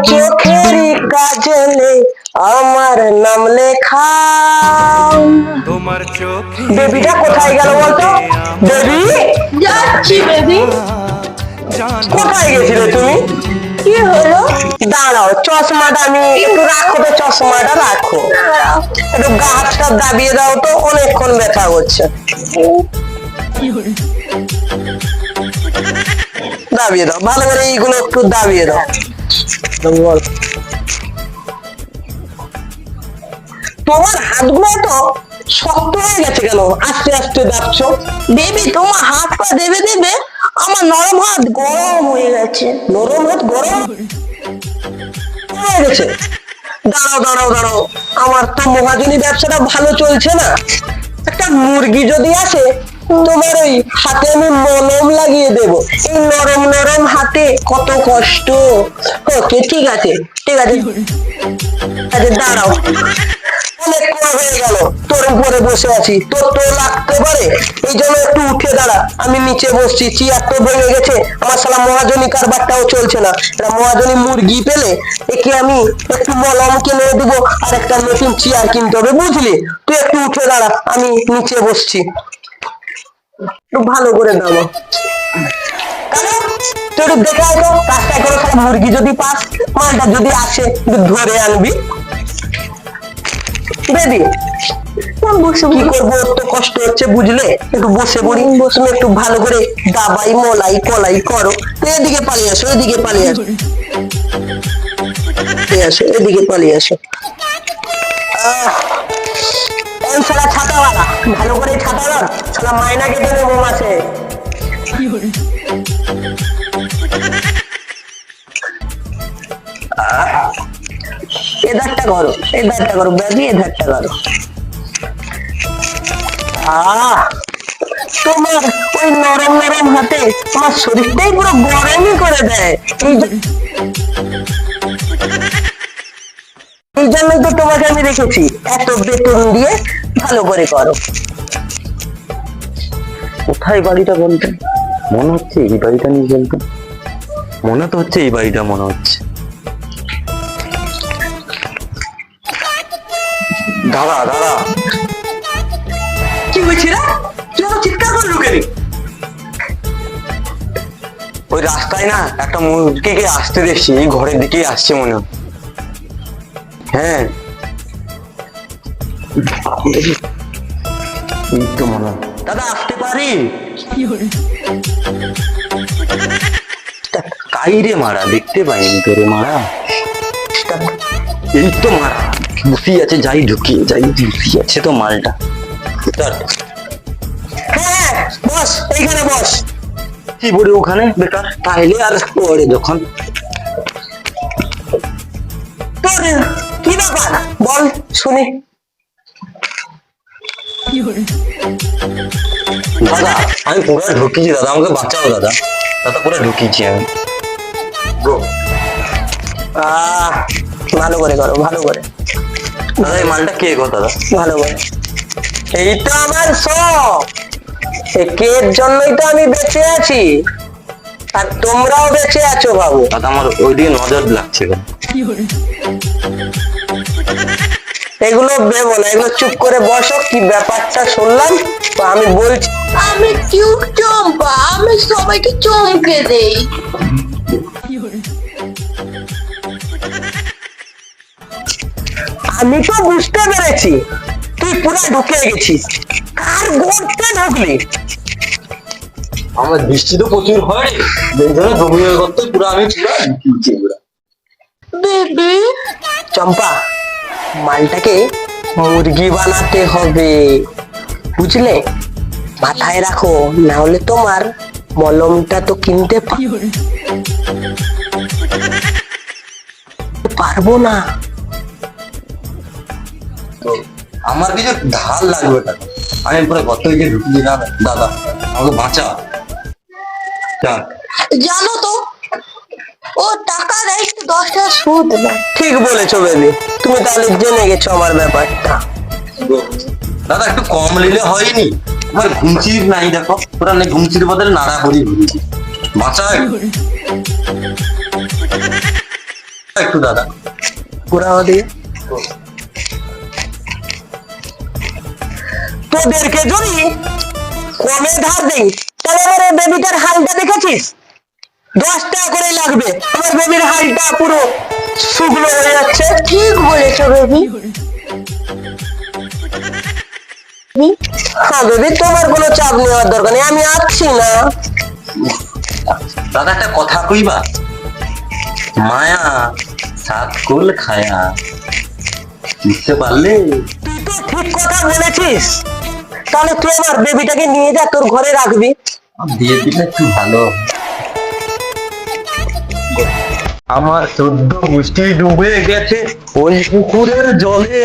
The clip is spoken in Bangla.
চোখেরই কাজলে আমার নাম লেখাও। তোমার চোখে বেবিটা কোথায় গেল বলতো? বেবি, যাচ্ছি বেবি। কোথায় গেছিলে তুমি? কি হলো? দাঁড়াও, চশমাটা আমি একটু রাখো তো, চশমাটা রাখো, একটু গা হাতটা দাবিয়ে দাও তো, অনেকক্ষণ ব্যথা করছে। দাবিয়ে দাও ভালো করে, এইগুলো একটু দাবিয়ে দাও। বল, তোমার হাতগুলো তো শক্ত হয়ে গেছে কেন? আস্তে আস্তে দাবছো। বেবি তোমার হাত পা দেবে দেবে আমার নরম হাত গরম হয়ে গেছে। নরম হাত গরম হয়ে গেছে? দাঁড়াও দাঁড়াও দাঁড়াও, আমার তো মহাজনী ব্যবসাটা ভালো চলছে না। একটা মুরগি যদি আসে, তোমার ওই হাতে আমি মলম লাগিয়ে দেব। এই নরম নরম হাতে কত কষ্ট। ওকে, ঠিক আছে ঠিক আছে। আচ্ছা দাঁড়াও, অনেকক্ষণ হয়ে গেল তোর উপরে বসে আছি, তোর তো লাগতে পারে, এই জন্য একটু উঠে দাঁড়া। আমি নিচে বসছি, চেয়ার তো ভেঙে গেছে, আমার সালা মহাজনী কারবারটাও চলছে না। এটা মহাজনী মুরগি পেলে একে আমি একটু মলম কিনে দেবো, আর একটা নতুন চেয়ার কিনতে হবে, বুঝলি? তুই একটু উঠে দাঁড়া, আমি নিচে বসছি। একটু ভালো করে দাও। তুই একটু দেখে আয় তো, রাস্তায় করে সালা মুরগি যদি পাস, মালটা যদি আসে একটু ধরে আনবি। বেবি, কি করবো, তো কষ্ট হচ্ছে বুঝলে, একটু বসে পড়ি। তুমি একটু ভালো করে দাবাই মলাই কলাই করো। তো এদিকে পালিয়ে আসো, এদিকে পালিয়ে আসো, এদিকে পালিয়ে আসো। সালা ছাতাওয়ালা, ভালো করে ছাতা ধর, সালা মাইনা কেটে নেবো মাসে। এধারটা করো, এধারটা করো বেবি, এধারটা করো। তোমার ওই নরম নরম হাতে আমার শরীরটাই পুরো গরমই করে দেয়। এই জন্যই তো তোমাকে আমি রেখেছি, এত বেতন দিয়ে ভালো করে করো। কোথায় বাড়িটা বলতে? মনে হচ্ছে এই বাড়িটা নিয়ে বলতে, মনে তো হচ্ছে এই বাড়িটা মনে হচ্ছে। দাদা দাদা, কি হয়েছে রে? তুই আমার চিৎকার করে ঢুকেলি? ওই রাস্তায় না একটা মুরগিকে আসতে দেখছি, এই ঘরের দিকেই আসছে মনে হয়। হ্যাঁ এই তো মনে হয়। দাদা আসতে পারি? কাইরে মারা, দেখতে পাইনি তোরে মারা। এই তো মারা বসি আছে, যাই ঢুকিয়ে যাই, বসি আছে তো মালটা। হ্যাঁ বস, এইখানে বস। কি বলি ওখানে বেকার, তাইলে আর পরে যখন। তোর কি ব্যাপার বল শুনি। দাদা আমি পুরো ঢুকিয়েছি দাদা, আমাকে বাঁচাও দাদা। দাদা পুরো ঢুকিয়েছি আমি। ভালো করে করো, ভালো করে। দাদা এই মালটা কে গো দাদা? ভালো করে। এই তো আমার শখ, এর জন্যই তো আমি বেঁচে আছি, আর তোমরাও বেঁচে আছো বাবু। দাদা আমার ওইদিকে নজর লাগছে কেন? এগুলো ভেবো না, এগুলো চুপ করে বসো। কি ব্যাপারটা শুনলাম তো আমি বলছি। আমি কিউট চম্পা, আমি সবাইকে চমকে দেই। আমি তো বুঝতে পেরেছি তুই পুরো ঢুকে গেছিস। কার গর্তে ঢুকলি? আমার বৃষ্টি তো প্রচুর হয়, এই জন্য জমিয়ে করতে পুরো আমি পুরো ঢুকিয়েছি পুরো। বেবি চম্পা, মালটাকে মুরগি বানাতে হবে, বুঝলে? মাথায় রাখো, না হলে তোমার মলমটা তো কিনতে পারবো না। তো আমার কিছু ধার লাগবে টাকা, আমি পুরো গত গিয়ে ঢুকিয়ে না দাদা, আমাকে বাঁচা। জানো তো ও টাকা দেয় 10 টাকা সুদ নেয়। ঠিক বলেছো বেবি, তুমি তাহলে জেনে গেছো আমার ব্যাপারটা। দাদা একটু কম নিলে হয়নি? আমার ঘুমচির নাই দেখো, পুরো ঘুমচির বদলে নাড়া করি ঘুরছি। বাঁচা। একটু দাদা। পুরাও দিয়ে তোদেরকে যদি কমে ধার দেই তাহলে আমার এই বেবিটার হালটা দেখেছিস? 10 টাকা করে লাগবে। আমার বেবির হালটা পুরো শুকনো হয়ে যাচ্ছে। ঠিক বলেছো বেবি। হ্যাঁ বেবি, তোমার কোনো চাপ নেওয়ার দরকার নেই, আমি আসছি না। দাদা একটা কথা কইবা? মায়া সাত কুল খায়া, বুঝতে পারলে? তুই তো ঠিক কথা বলেছিস। তাহলে তুই আমার বেবিটাকে নিয়ে যা, তোর ঘরে রাখবি। দিয়ে দিলে একটু ভালো। আমার 14 গোষ্ঠী ডুবে গেছে ওই পুকুরের জলে।